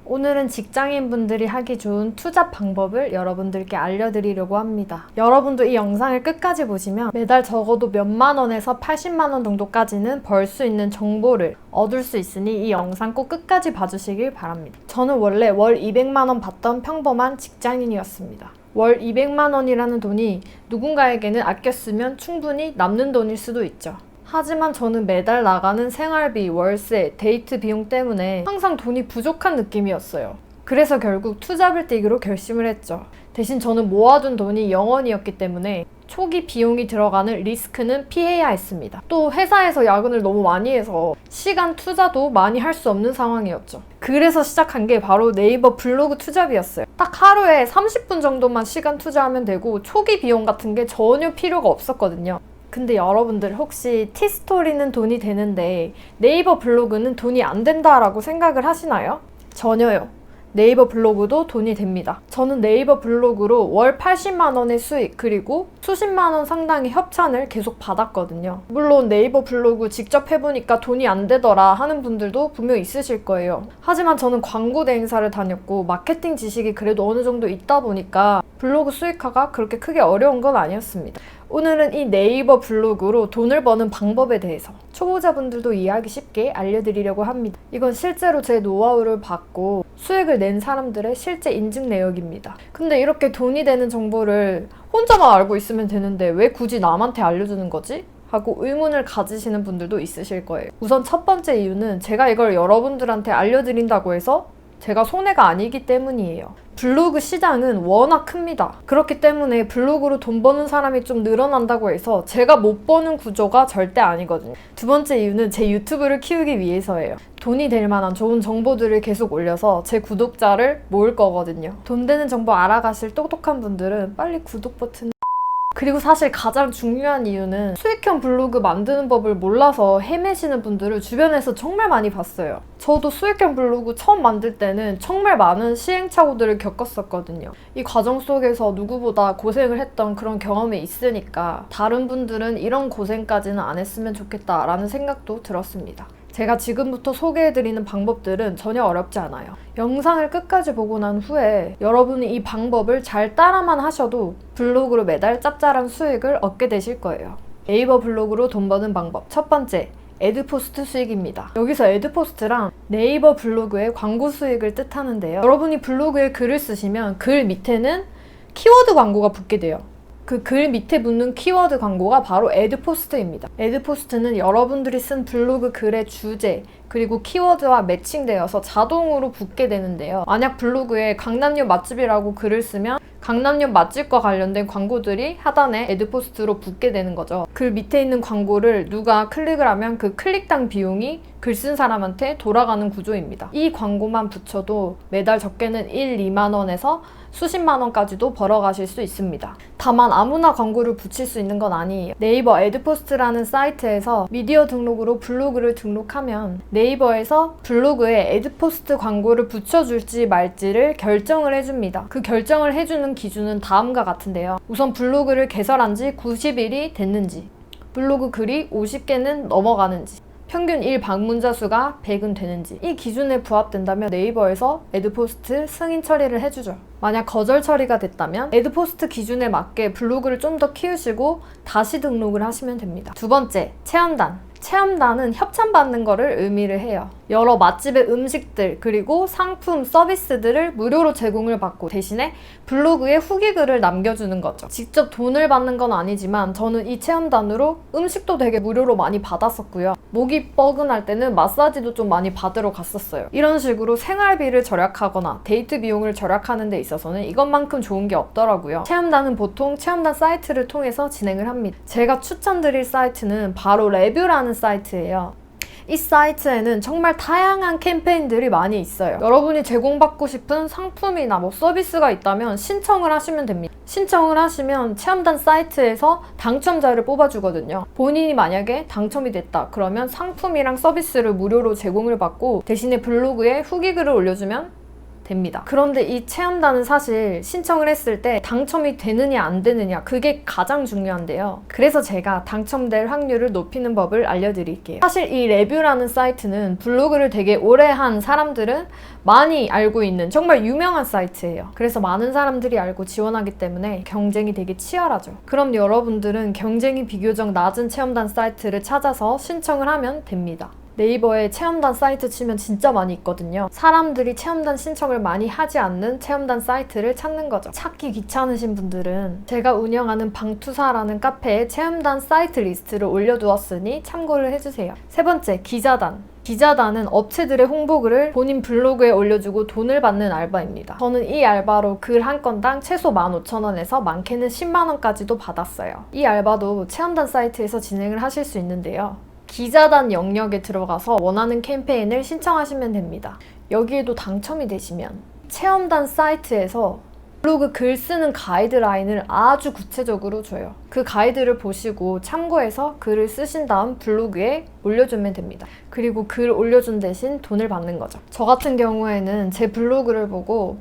오늘은 직장인분들이 하기 좋은 투자 방법을 여러분들께 알려드리려고 합니다. 여러분도 이 영상을 끝까지 보시면 매달 적어도 몇만 원에서 80만 원 정도까지는 벌 수 있는 정보를 얻을 수 있으니 이 영상 꼭 끝까지 봐주시길 바랍니다. 저는 원래 월 200만 원 받던 평범한 직장인이었습니다. 월 200만 원이라는 돈이 누군가에게는 아껴 쓰면 충분히 남는 돈일 수도 있죠. 하지만 저는 매달 나가는 생활비, 월세, 데이트 비용 때문에 항상 돈이 부족한 느낌이었어요. 그래서 결국 투잡을 뛰기로 결심을 했죠. 대신 저는 모아둔 돈이 0원이었기 때문에 초기 비용이 들어가는 리스크는 피해야 했습니다. 또 회사에서 야근을 너무 많이 해서 시간 투자도 많이 할 수 없는 상황이었죠. 그래서 시작한 게 바로 네이버 블로그 투잡이었어요. 딱 하루에 30분 정도만 시간 투자하면 되고 초기 비용 같은 게 전혀 필요가 없었거든요. 근데 여러분들 혹시 티스토리는 돈이 되는데 네이버 블로그는 돈이 안 된다라고 생각을 하시나요? 전혀요. 네이버 블로그도 돈이 됩니다. 저는 네이버 블로그로 월 80만 원의 수익 그리고 수십만 원 상당의 협찬을 계속 받았거든요. 물론 네이버 블로그 직접 해보니까 돈이 안 되더라 하는 분들도 분명 있으실 거예요. 하지만 저는 광고 대행사를 다녔고 마케팅 지식이 그래도 어느 정도 있다 보니까 블로그 수익화가 그렇게 크게 어려운 건 아니었습니다. 오늘은 이 네이버 블로그로 돈을 버는 방법에 대해서 초보자분들도 이해하기 쉽게 알려드리려고 합니다. 이건 실제로 제 노하우를 받고 수익을 낸 사람들의 실제 인증 내역입니다. 근데 이렇게 돈이 되는 정보를 혼자만 알고 있으면 되는데 왜 굳이 남한테 알려주는 거지? 하고 의문을 가지시는 분들도 있으실 거예요. 우선 첫 번째 이유는 제가 이걸 여러분들한테 알려드린다고 해서 제가 손해가 아니기 때문이에요. 블로그 시장은 워낙 큽니다. 그렇기 때문에 블로그로 돈 버는 사람이 좀 늘어난다고 해서 제가 못 버는 구조가 절대 아니거든요. 두 번째 이유는 제 유튜브를 키우기 위해서예요. 돈이 될 만한 좋은 정보들을 계속 올려서 제 구독자를 모을 거거든요. 돈 되는 정보 알아가실 똑똑한 분들은 빨리 구독 버튼. 그리고 사실 가장 중요한 이유는 수익형 블로그 만드는 법을 몰라서 헤매시는 분들을 주변에서 정말 많이 봤어요. 저도 수익형 블로그 처음 만들 때는 정말 많은 시행착오들을 겪었었거든요. 이 과정 속에서 누구보다 고생을 했던 그런 경험이 있으니까 다른 분들은 이런 고생까지는 안 했으면 좋겠다라는 생각도 들었습니다. 제가 지금부터 소개해드리는 방법들은 전혀 어렵지 않아요. 영상을 끝까지 보고 난 후에 여러분이 이 방법을 잘 따라만 하셔도 블로그로 매달 짭짤한 수익을 얻게 되실 거예요. 네이버 블로그로 돈 버는 방법 첫 번째, 애드포스트 수익입니다. 여기서 애드포스트랑 네이버 블로그의 광고 수익을 뜻하는데요. 여러분이 블로그에 글을 쓰시면 글 밑에는 키워드 광고가 붙게 돼요. 그 글 밑에 붙는 키워드 광고가 바로 애드포스트입니다. 애드포스트는 여러분들이 쓴 블로그 글의 주제 그리고 키워드와 매칭되어서 자동으로 붙게 되는데요. 만약 블로그에 강남역 맛집이라고 글을 쓰면 강남역 맛집과 관련된 광고들이 하단에 애드포스트로 붙게 되는 거죠. 글 밑에 있는 광고를 누가 클릭을 하면 그 클릭당 비용이 글 쓴 사람한테 돌아가는 구조입니다. 이 광고만 붙여도 매달 적게는 1, 2만 원에서 수십만 원까지도 벌어가실 수 있습니다. 다만 아무나 광고를 붙일 수 있는 건 아니에요. 네이버 애드포스트라는 사이트에서 미디어 등록으로 블로그를 등록하면 네이버에서 블로그에 애드포스트 광고를 붙여줄지 말지를 결정을 해줍니다. 그 결정을 해주는 기준은 다음과 같은데요. 우선 블로그를 개설한 지 90일이 됐는지, 블로그 글이 50개는 넘어가는지, 평균 1방문자 수가 100은 되는지 이 기준에 부합된다면 네이버에서 애드포스트 승인 처리를 해주죠. 만약 거절 처리가 됐다면 애드포스트 기준에 맞게 블로그를 좀 더 키우시고 다시 등록을 하시면 됩니다. 두 번째, 체험단. 체험단은 협찬받는 거를 의미를 해요. 여러 맛집의 음식들 그리고 상품, 서비스들을 무료로 제공을 받고 대신에 블로그에 후기글을 남겨주는 거죠. 직접 돈을 받는 건 아니지만 저는 이 체험단으로 음식도 되게 무료로 많이 받았었고요. 목이 뻐근할 때는 마사지도 좀 많이 받으러 갔었어요. 이런 식으로 생활비를 절약하거나 데이트 비용을 절약하는 데 있어서는 이것만큼 좋은 게 없더라고요. 체험단은 보통 체험단 사이트를 통해서 진행을 합니다. 제가 추천드릴 사이트는 바로 레뷰라는 사이트예요. 이 사이트에는 정말 다양한 캠페인들이 많이 있어요. 여러분이 제공받고 싶은 상품이나 서비스가 있다면 신청을 하시면 됩니다. 신청을 하시면 체험단 사이트에서 당첨자를 뽑아주거든요. 본인이 만약에 당첨이 됐다 그러면 상품이랑 서비스를 무료로 제공을 받고 대신에 블로그에 후기글을 올려주면 됩니다. 그런데 이 체험단은 사실 신청을 했을 때 당첨이 되느냐 안 되느냐 그게 가장 중요한데요. 그래서 제가 당첨될 확률을 높이는 법을 알려드릴게요. 사실 이 레뷰라는 사이트는 블로그를 되게 오래 한 사람들은 많이 알고 있는 정말 유명한 사이트예요. 그래서 많은 사람들이 알고 지원하기 때문에 경쟁이 되게 치열하죠. 그럼 여러분들은 경쟁이 비교적 낮은 체험단 사이트를 찾아서 신청을 하면 됩니다. 네이버에 체험단 사이트 치면 진짜 많이 있거든요. 사람들이 체험단 신청을 많이 하지 않는 체험단 사이트를 찾는 거죠. 찾기 귀찮으신 분들은 제가 운영하는 방투사라는 카페에 체험단 사이트 리스트를 올려두었으니 참고를 해주세요. 세 번째, 기자단. 기자단은 업체들의 홍보글을 본인 블로그에 올려주고 돈을 받는 알바입니다. 저는 이 알바로 글 한 건당 최소 15,000원에서 많게는 10만원까지도 받았어요. 이 알바도 체험단 사이트에서 진행을 하실 수 있는데요. 기자단 영역에 들어가서 원하는 캠페인을 신청하시면 됩니다. 여기에도 당첨이 되시면 체험단 사이트에서 블로그 글 쓰는 가이드라인을 아주 구체적으로 줘요. 그 가이드를 보시고 참고해서 글을 쓰신 다음 블로그에 올려주면 됩니다. 그리고 글 올려준 대신 돈을 받는 거죠. 저 같은 경우에는 제 블로그를 보고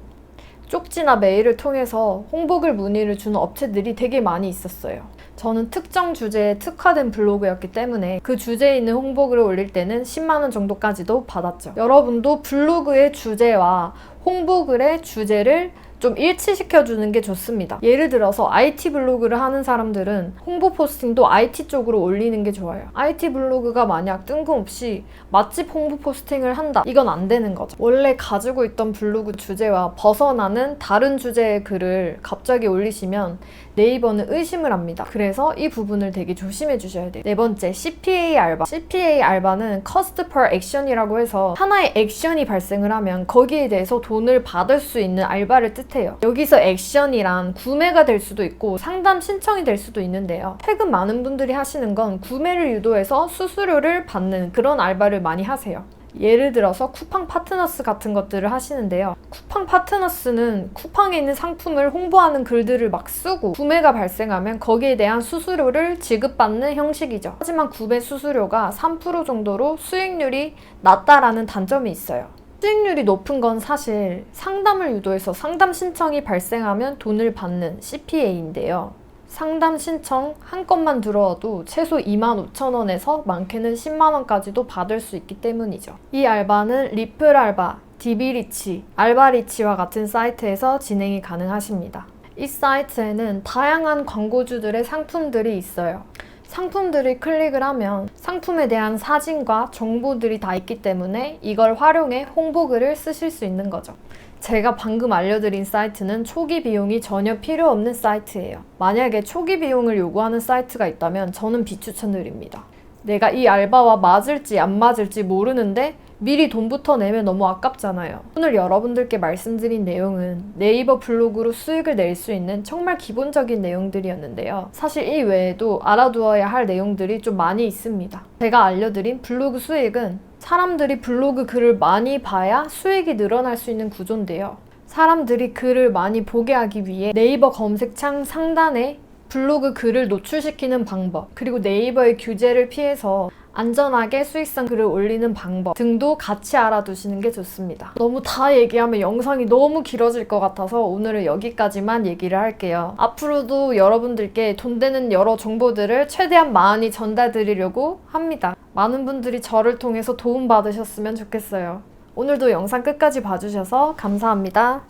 쪽지나 메일을 통해서 홍보글 문의를 주는 업체들이 되게 많이 있었어요. 저는 특정 주제에 특화된 블로그였기 때문에 그 주제에 있는 홍보글을 올릴 때는 10만원 정도까지도 받았죠. 여러분도 블로그의 주제와 홍보글의 주제를 좀 일치시켜주는 게 좋습니다. 예를 들어서 IT 블로그를 하는 사람들은 홍보 포스팅도 IT 쪽으로 올리는 게 좋아요. IT 블로그가 만약 뜬금없이 맛집 홍보 포스팅을 한다. 이건 안 되는 거죠. 원래 가지고 있던 블로그 주제와 벗어나는 다른 주제의 글을 갑자기 올리시면 네이버는 의심을 합니다. 그래서 이 부분을 되게 조심해 주셔야 돼요. 네 번째, CPA 알바. CPA 알바는 Cost per Action이라고 해서 하나의 액션이 발생을 하면 거기에 대해서 돈을 받을 수 있는 알바를 뜻해요. 여기서 액션이란 구매가 될 수도 있고 상담 신청이 될 수도 있는데요. 최근 많은 분들이 하시는 건 구매를 유도해서 수수료를 받는 그런 알바를 많이 하세요. 예를 들어서 쿠팡 파트너스 같은 것들을 하시는데요. 쿠팡 파트너스는 쿠팡에 있는 상품을 홍보하는 글들을 막 쓰고 구매가 발생하면 거기에 대한 수수료를 지급받는 형식이죠. 하지만 구매 수수료가 3% 정도로 수익률이 낮다라는 단점이 있어요. 수익률이 높은 건 사실 상담을 유도해서 상담 신청이 발생하면 돈을 받는 CPA인데요. 상담 신청 한 건만 들어와도 최소 25,000원에서 많게는 10만원까지도 받을 수 있기 때문이죠. 이 알바는 리플 알바, 디비리치, 알바리치와 같은 사이트에서 진행이 가능하십니다. 이 사이트에는 다양한 광고주들의 상품들이 있어요. 상품들을 클릭을 하면 상품에 대한 사진과 정보들이 다 있기 때문에 이걸 활용해 홍보글을 쓰실 수 있는 거죠. 제가 방금 알려드린 사이트는 초기 비용이 전혀 필요 없는 사이트예요. 만약에 초기 비용을 요구하는 사이트가 있다면 저는 비추천드립니다. 내가 이 알바와 맞을지 안 맞을지 모르는데 미리 돈부터 내면 너무 아깝잖아요. 오늘 여러분들께 말씀드린 내용은 네이버 블로그로 수익을 낼 수 있는 정말 기본적인 내용들이었는데요. 사실 이 외에도 알아두어야 할 내용들이 좀 많이 있습니다. 제가 알려드린 블로그 수익은 사람들이 블로그 글을 많이 봐야 수익이 늘어날 수 있는 구조인데요. 사람들이 글을 많이 보게 하기 위해 네이버 검색창 상단에 블로그 글을 노출시키는 방법, 그리고 네이버의 규제를 피해서 안전하게 수익성 글을 올리는 방법 등도 같이 알아두시는 게 좋습니다. 너무 다 얘기하면 영상이 너무 길어질 것 같아서 오늘은 여기까지만 얘기를 할게요. 앞으로도 여러분들께 돈 되는 여러 정보들을 최대한 많이 전달드리려고 합니다. 많은 분들이 저를 통해서 도움받으셨으면 좋겠어요. 오늘도 영상 끝까지 봐주셔서 감사합니다.